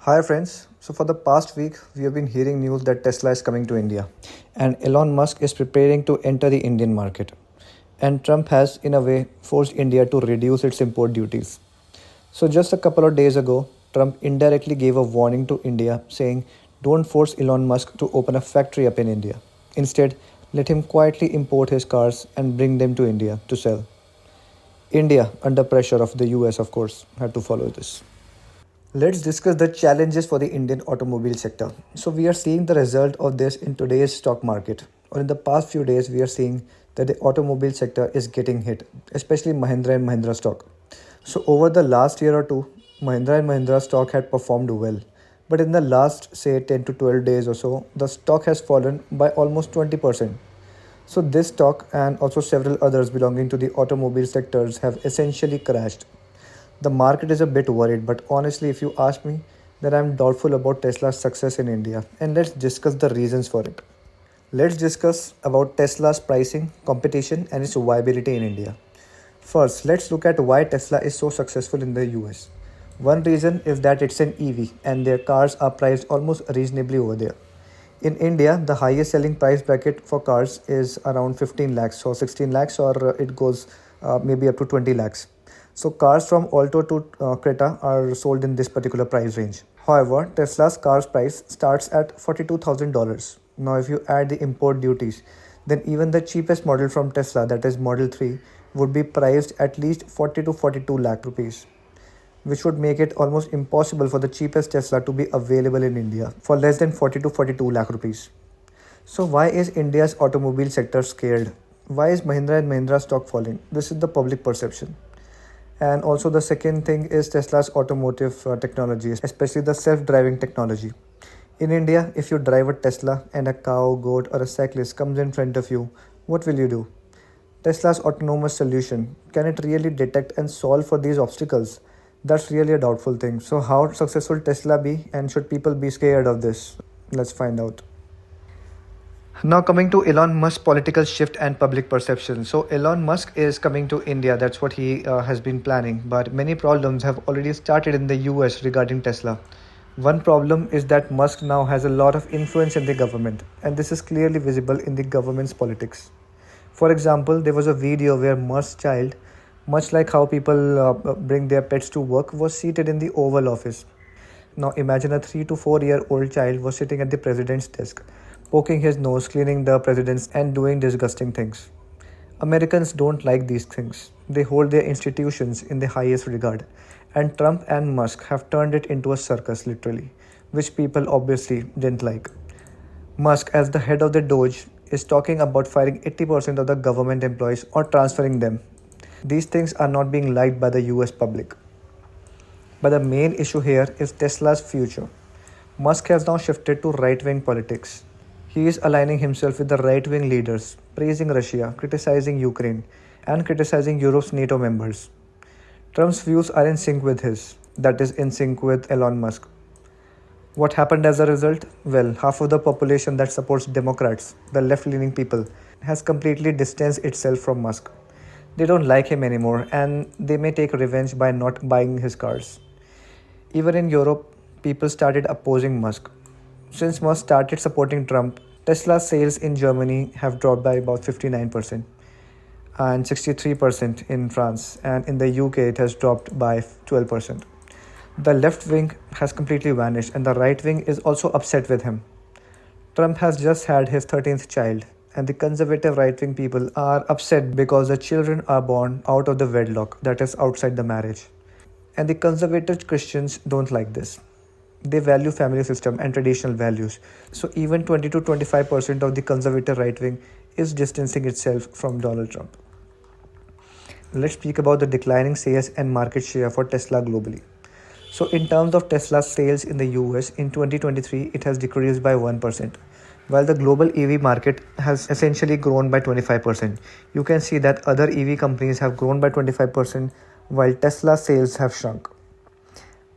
Hi friends. So for the past week, we have been hearing news that Tesla is coming to India and Elon Musk is preparing to enter the Indian market. And Trump has in a way forced India to reduce its import duties. So just a couple of days ago, Trump indirectly gave a warning to India saying, "Don't force Elon Musk to open a factory up in India. Instead, let him quietly import his cars and bring them to India to sell." India, under pressure of the US, of course, had to follow this. Let's discuss the challenges for the Indian automobile sector. So, we are seeing the result of this in today's stock market. Or in the past few days, we are seeing that the automobile sector is getting hit, especially Mahindra and Mahindra stock. So, over the last year or two, Mahindra and Mahindra stock had performed well. But in the last, say, 10 to 12 days or so, the stock has fallen by almost 20%. So, this stock and also several others belonging to the automobile sectors have essentially crashed. The market is a bit worried, but honestly, if you ask me, then I'm doubtful about Tesla's success in India. And let's discuss the reasons for it. Let's discuss about Tesla's pricing, competition, and its viability in India. First, let's look at why Tesla is so successful in the US. One reason is that it's an EV and their cars are priced almost reasonably over there. In India, the highest selling price bracket for cars is around 15 lakhs or 16 lakhs, or it goes maybe up to 20 lakhs. So, cars from Alto to Creta are sold in this particular price range. However, Tesla's car's price starts at $42,000. Now, if you add the import duties, then even the cheapest model from Tesla, that is Model 3, would be priced at least 40 to 42 lakh rupees, which would make it almost impossible for the cheapest Tesla to be available in India for less than 40 to 42 lakh rupees. So why is India's automobile sector scared? Why is Mahindra and Mahindra stock falling? This is the public perception. And also the second thing is Tesla's automotive technology, especially the self-driving technology. In India, if you drive a Tesla and a cow, goat or a cyclist comes in front of you, what will you do? Tesla's autonomous solution, can it really detect and solve for these obstacles? That's really a doubtful thing. So how successful Tesla be, and should people be scared of this? Let's find out. Now coming to Elon Musk's political shift and public perception. So Elon Musk is coming to India. That's what he has been planning. But many problems have already started in the US regarding Tesla. One problem is that Musk now has a lot of influence in the government, and this is clearly visible in the government's politics. For example, there was a video where Musk's child, much like how people bring their pets to work, was seated in the Oval Office. Now imagine a 3 to 4 year old child was sitting at the president's desk, poking his nose, cleaning the president's, and doing disgusting things. Americans don't like these things. They hold their institutions in the highest regard. And Trump and Musk have turned it into a circus, literally, which people obviously didn't like. Musk, as the head of the Doge, is talking about firing 80% of the government employees or transferring them. These things are not being liked by the US public. But the main issue here is Tesla's future. Musk has now shifted to right wing politics. He is aligning himself with the right wing leaders, praising Russia, criticizing Ukraine, and criticizing Europe's NATO members. Trump's views are in sync with his, that is, in sync with Elon Musk. What happened as a result? Well, half of the population that supports Democrats, the left leaning people, has completely distanced itself from Musk. They don't like him anymore, and they may take revenge by not buying his cars. Even in Europe, people started opposing Musk. Since Musk started supporting Trump, Tesla's sales in Germany have dropped by about 59% and 63% in France, and in the UK it has dropped by 12%. The left wing has completely vanished, and the right wing is also upset with him. Trump has just had his 13th child, and the conservative right wing people are upset because the children are born out of the wedlock, that is, outside the marriage. And the conservative Christians don't like this. They value family system and traditional values. So even 20 to 25% of the conservative right wing is distancing itself from Donald Trump. Let's speak about the declining sales and market share for Tesla globally. So in terms of Tesla's sales in the US in 2023, it has decreased by 1%. While the global EV market has essentially grown by 25%, you can see that other EV companies have grown by 25% while Tesla sales have shrunk.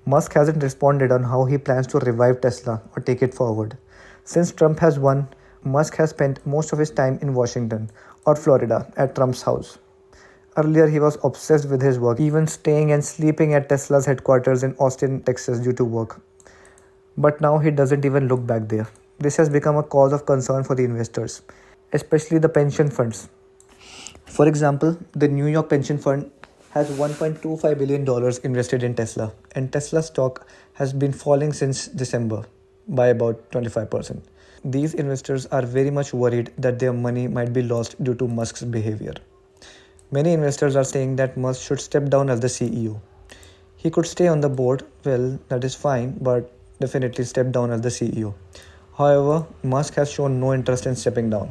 Musk hasn't responded on how he plans to revive Tesla or take it forward. Since Trump has won, Musk has spent most of his time in Washington or Florida at Trump's house. Earlier, he was obsessed with his work, even staying and sleeping at Tesla's headquarters in Austin, Texas due to work. But now he doesn't even look back there. This has become a cause of concern for the investors, especially the pension funds. For example, the New York pension fund has $1.25 billion invested in Tesla, and Tesla stock has been falling since December by about 25%. These investors are very much worried that their money might be lost due to Musk's behavior. Many investors are saying that Musk should step down as the CEO. He could stay on the board, well, that is fine, but definitely step down as the CEO. However, Musk has shown no interest in stepping down.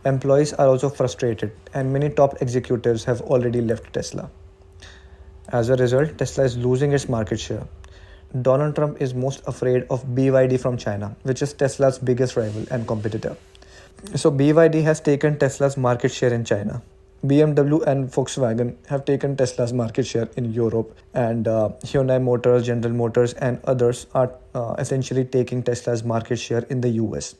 Employees are also frustrated, and many top executives have already left Tesla. As a result, Tesla is losing its market share. Donald Trump is most afraid of BYD from China, which is Tesla's biggest rival and competitor. So, BYD has taken Tesla's market share in China. BMW and Volkswagen have taken Tesla's market share in Europe, and Hyundai Motors, General Motors, and others are essentially taking Tesla's market share in the US.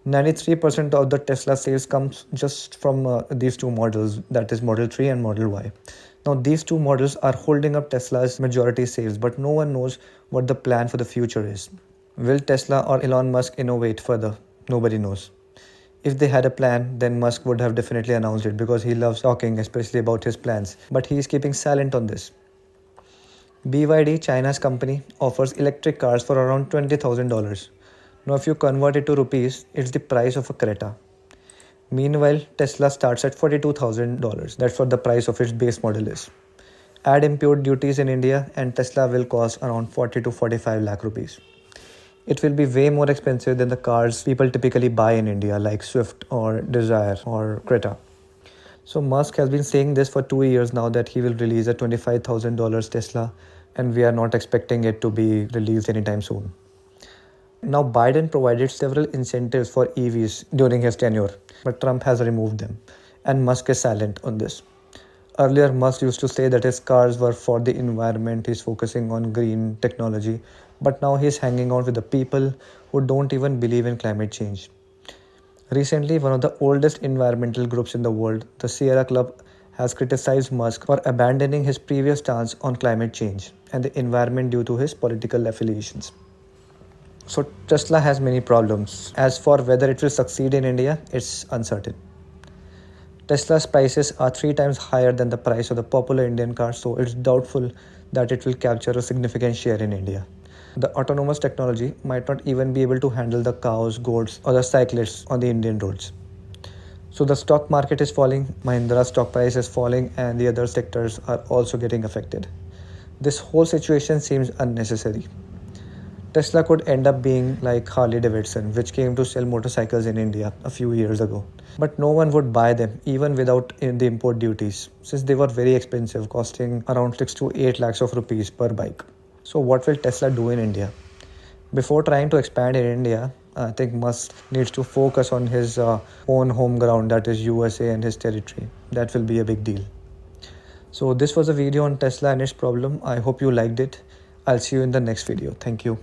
93% of the Tesla sales comes just from these two models, that is Model 3 and Model Y. Now, these two models are holding up Tesla's majority sales, but no one knows what the plan for the future is. Will Tesla or Elon Musk innovate further? Nobody knows. If they had a plan, then Musk would have definitely announced it because he loves talking, especially about his plans. But he is keeping silent on this. BYD, China's company, offers electric cars for around $20,000. Now, if you convert it to rupees, it's the price of a Creta. Meanwhile, Tesla starts at $42,000. That's what the price of its base model is. Add import duties in India, and Tesla will cost around 40 to 45 lakh rupees. It will be way more expensive than the cars people typically buy in India, like Swift or Desire or Creta. So Musk has been saying this for 2 years now that he will release a $25,000 Tesla, and we are not expecting it to be released anytime soon. Now, Biden provided several incentives for EVs during his tenure, but Trump has removed them, and Musk is silent on this. Earlier, Musk used to say that his cars were for the environment, he's focusing on green technology, but now he's hanging out with the people who don't even believe in climate change. Recently, one of the oldest environmental groups in the world, the Sierra Club, has criticized Musk for abandoning his previous stance on climate change and the environment due to his political affiliations. So Tesla has many problems. As for whether it will succeed in India, it's uncertain. Tesla's prices are 3 times higher than the price of the popular Indian car, so it's doubtful that it will capture a significant share in India. The autonomous technology might not even be able to handle the cows, goats, or the cyclists on the Indian roads. So the stock market is falling, Mahindra's stock price is falling, and the other sectors are also getting affected. This whole situation seems unnecessary. Tesla could end up being like Harley Davidson, which came to sell motorcycles in India a few years ago. But no one would buy them, even without the import duties, since they were very expensive, costing around 6 to 8 lakhs of rupees per bike. So what will Tesla do in India? Before trying to expand in India, I think Musk needs to focus on his own home ground, that is USA and his territory. That will be a big deal. So this was a video on Tesla and its problem. I hope you liked it. I'll see you in the next video. Thank you.